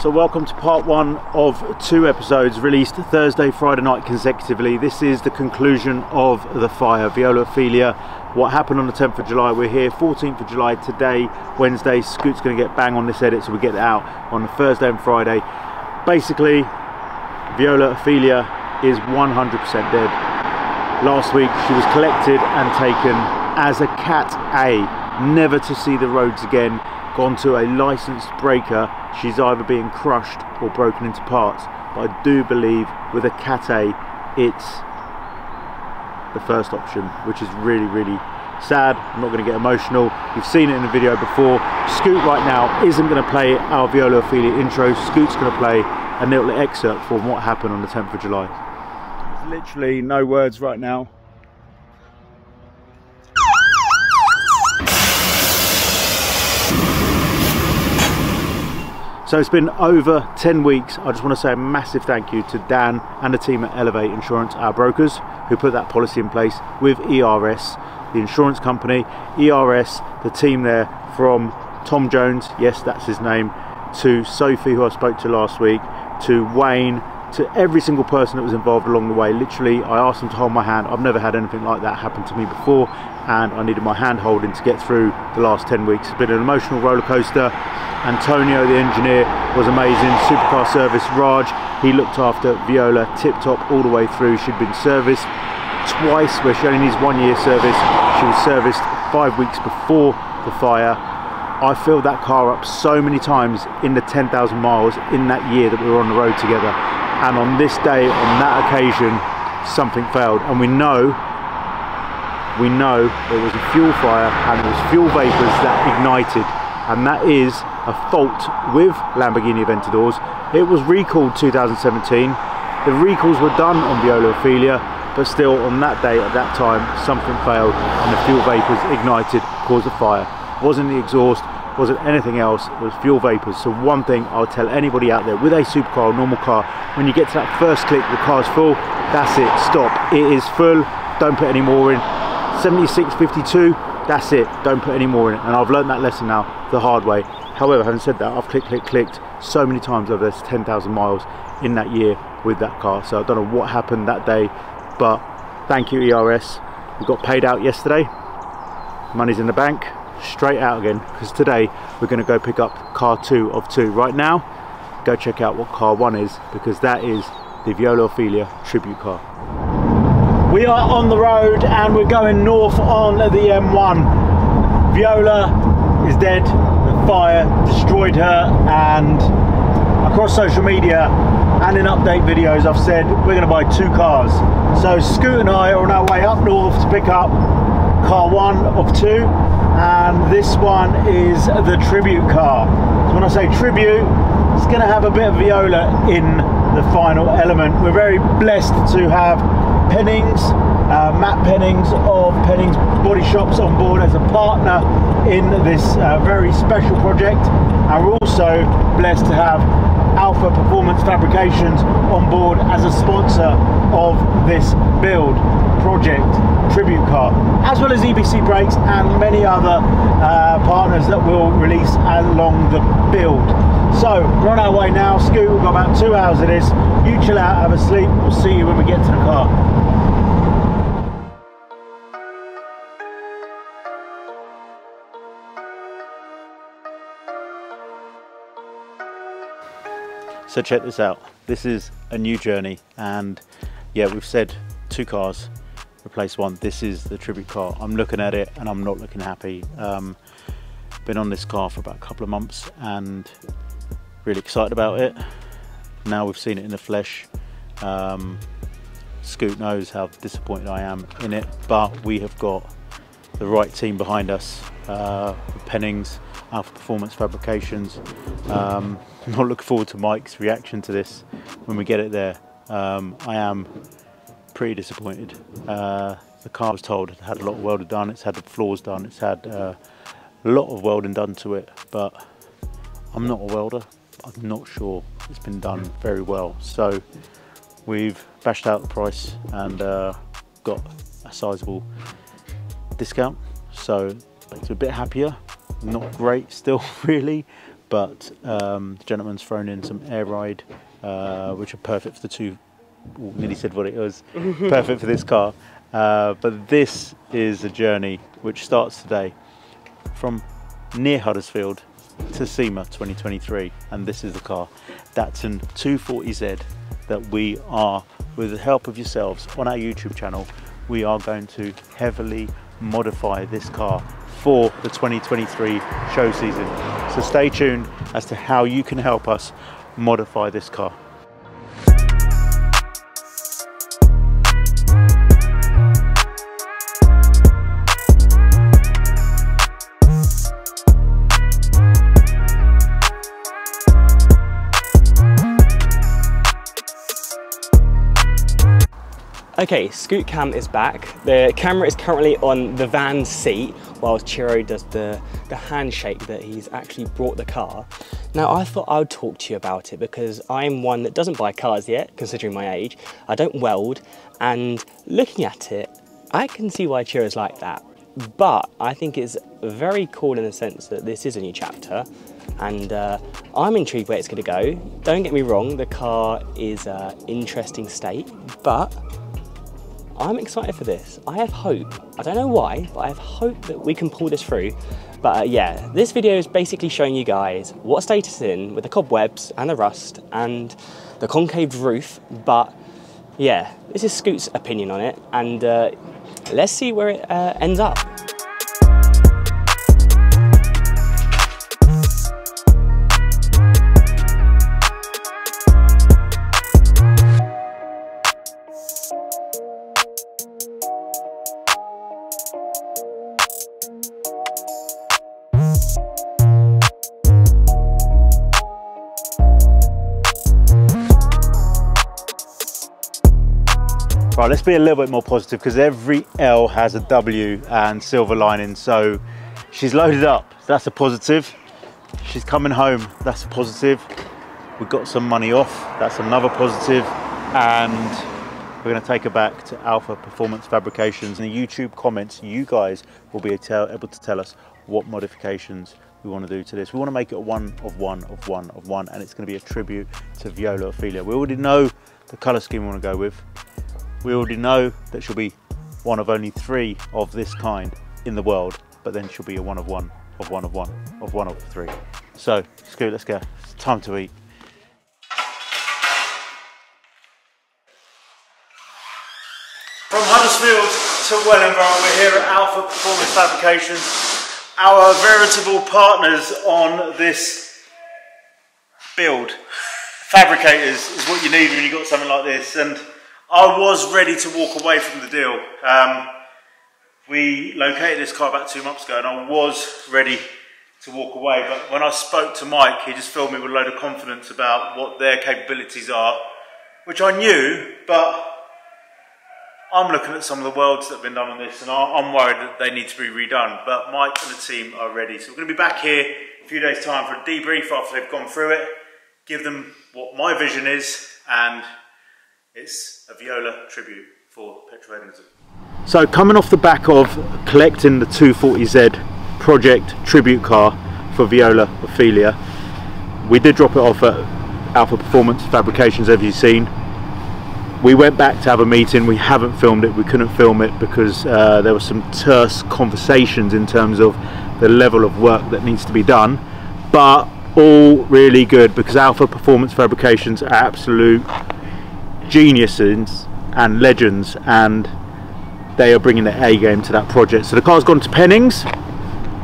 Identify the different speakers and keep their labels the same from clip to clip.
Speaker 1: So welcome to part one of 2 episodes released Thursday, Friday night consecutively. This is the conclusion of the fire, Viola Ophelia. What happened on the 10th of July, we're here 14th of July today, Wednesday. Scoot's going to get bang on this edit so we get it out on the Thursday and Friday. Basically, Viola Ophelia is 100% dead. Last week she was collected and taken as a Cat A, never to see the roads again, gone to a licensed breaker. She's either being crushed or broken into parts, but I do believe with a Cat A it's the first option, which is really, really sad. I'm not going to get emotional. You've seen it in the video before. Scoot right now isn't going to play our Viola Ophelia intro. Scoot's going to play a little excerpt from what happened on the 10th of July. There's literally no words right now. So it's been over 10 weeks. I just want to say a massive thank you to Dan and the team at Elevate Insurance, our brokers, who put that policy in place with ERS, the insurance company. ERS, the team there from Tom Jones, yes, that's his name, to Sophie, who I spoke to last week, to Wayne, to every single person that was involved along the way. Literally, I asked them to hold my hand. I've never had anything like that happen to me before, and I needed my hand holding to get through the last 10 weeks. It's been an emotional roller coaster. Antonio, the engineer, was amazing. Supercar service, Raj, he looked after Viola tip top all the way through. She'd been serviced twice, where she only needs 1 year service. She was serviced 5 weeks before the fire. I filled that car up so many times in the 10,000 miles in that year that we were on the road together. And on this day, on that occasion, something failed. And we know there was a fuel fire and there was fuel vapors that ignited. And that is a fault with Lamborghini Aventadors. It was recalled 2017. The recalls were done on Viola Ophelia, but still on that day, at that time, something failed and the fuel vapors ignited, caused a fire. Wasn't the exhaust, wasn't anything else, it was fuel vapors. So one thing I'll tell anybody out there with a supercar or normal car, when you get to that first click, the car's full, that's it, stop. It is full, don't put any more in. 7652, that's it, don't put any more in. And I've learned that lesson now the hard way. However, having said that, I've clicked so many times over this 10,000 miles in that year with that car. So I don't know what happened that day, but thank you ERS. We got paid out yesterday, money's in the bank, straight out again, because today we're going to go pick up car 2 of 2. Right now, go check out what car 1 is, because that is the Viola Ophelia tribute car. We are on the road and we're going north on the M1. Viola is dead. The fire destroyed her, and across social media and in update videos I've said we're going to buy 2 cars. So Scoot and I are on our way up north to pick up car 1 of 2, and this one is the tribute car. So when I say tribute, it's going to have a bit of Viola in the final element. We're very blessed to have Pennings, Matt Pennings of Pennings Body Shops on board as a partner in this very special project, and we're also blessed to have Alpha Performance Fabrications on board as a sponsor of this build project tribute car, as well as EBC Brakes and many other partners that will release along the build. So we're on our way now. Scoot, we've got about 2 hours of this. You chill out, have a sleep. We'll see you when we get to the car. So check this out, this is a new journey, and yeah, we've said 2 cars, replace 1. This is the tribute car. I'm looking at it and I'm not looking happy. Been on this car for about a couple of months and really excited about it. Now we've seen it in the flesh. Scoot knows how disappointed I am in it, but we have got the right team behind us. Pennings, Alpha Performance Fabrications. I'm not looking forward to Mike's reaction to this when we get it there. I am pretty disappointed. The car, was told, it had a lot of welding done, it's had the floors done, it's had a lot of welding done to it, but I'm not a welder. I'm not sure it's been done very well. So we've bashed out the price and got a sizable discount, so makes me a bit happier. Not great still really, but the gentleman's thrown in some air ride, which are perfect for the two. Ooh, nearly said what it was. Perfect for this car. But this is a journey which starts today from near Huddersfield to SEMA 2023, and this is the car, Datsun 240Z, that we are, with the help of yourselves on our YouTube channel, we are going to heavily modify this car for the 2023 show season. So stay tuned as to how you can help us modify this car.
Speaker 2: Okay, Scoot Cam is back. The camera is currently on the van seat while Chiro does the handshake that he's actually brought the car. Now I thought I would talk to you about it because I'm one that doesn't buy cars yet, considering my age. I don't weld, and looking at it, I can see why Chiro's like that. But I think it's very cool in the sense that this is a new chapter, and I'm intrigued where it's going to go. Don't get me wrong, the car is an interesting state, but I'm excited for this. I have hope. I don't know why, but I have hope that we can pull this through. But yeah, this video is basically showing you guys what state it's in with the cobwebs and the rust and the concave roof. But yeah, this is Scoot's opinion on it, and let's see where it ends up.
Speaker 1: Right, let's be a little bit more positive because every L has a W and silver lining. So she's loaded up, that's a positive. She's coming home, that's a positive. We got some money off, that's another positive. And we're going to take her back to Alpha Performance Fabrications. In the YouTube comments, you guys will be able to tell us what modifications we want to do to this. We want to make it a one of one, and it's going to be a tribute to Viola Ophelia. We already know the colour scheme we want to go with. We already know that she'll be one of only 3 of this kind in the world, but then she'll be a one of one, of one of one, of one of 3. So, Scoot, let's go. It's time to eat. From Huddersfield to Wellingborough, we're here at Alpha Performance Fabrications, our veritable partners on this build. Fabricators is what you need when you've got something like this, and I was ready to walk away from the deal. We located this car about 2 months ago and I was ready to walk away, but when I spoke to Mike, he just filled me with a load of confidence about what their capabilities are, which I knew, but I'm looking at some of the welds that have been done on this and I'm worried that they need to be redone, but Mike and the team are ready. So we're going to be back here in a few days' time for a debrief after they've gone through it, give them what my vision is, and it's a Viola tribute for Petrolheadonism. So coming off the back of collecting the 240Z project tribute car for Viola Ophelia, we did drop it off at Alpha Performance Fabrications, as you've seen. We went back to have a meeting. We haven't filmed it. We couldn't film it because there were some terse conversations in terms of the level of work that needs to be done, but all really good because Alpha Performance Fabrications are absolute geniuses and legends, and they are bringing their A game to that project. So the car's gone to Pennings,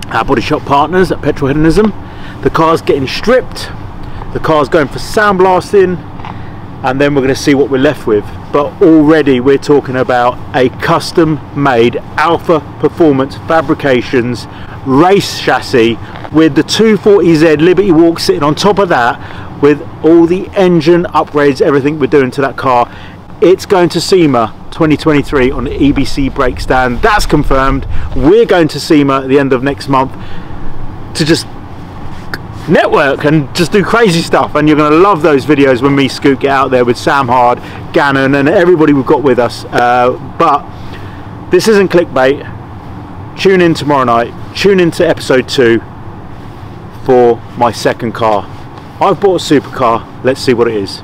Speaker 1: our body shop partners at Petrolheadonism. The car's getting stripped, the car's going for sandblasting, and then we're going to see what we're left with. But already we're talking about a custom made Alpha Performance Fabrications race chassis with the 240Z Liberty Walk sitting on top of that, with all the engine upgrades, everything we're doing to that car. It's going to SEMA 2023 on the EBC brake stand. That's confirmed. We're going to SEMA at the end of next month to just network and just do crazy stuff, and you're going to love those videos when me Scoot get out there with Sam Hard, Gannon and everybody we've got with us. But this isn't clickbait. Tune in tomorrow night, tune into episode 2, for my second car. I've bought a supercar, let's see what it is.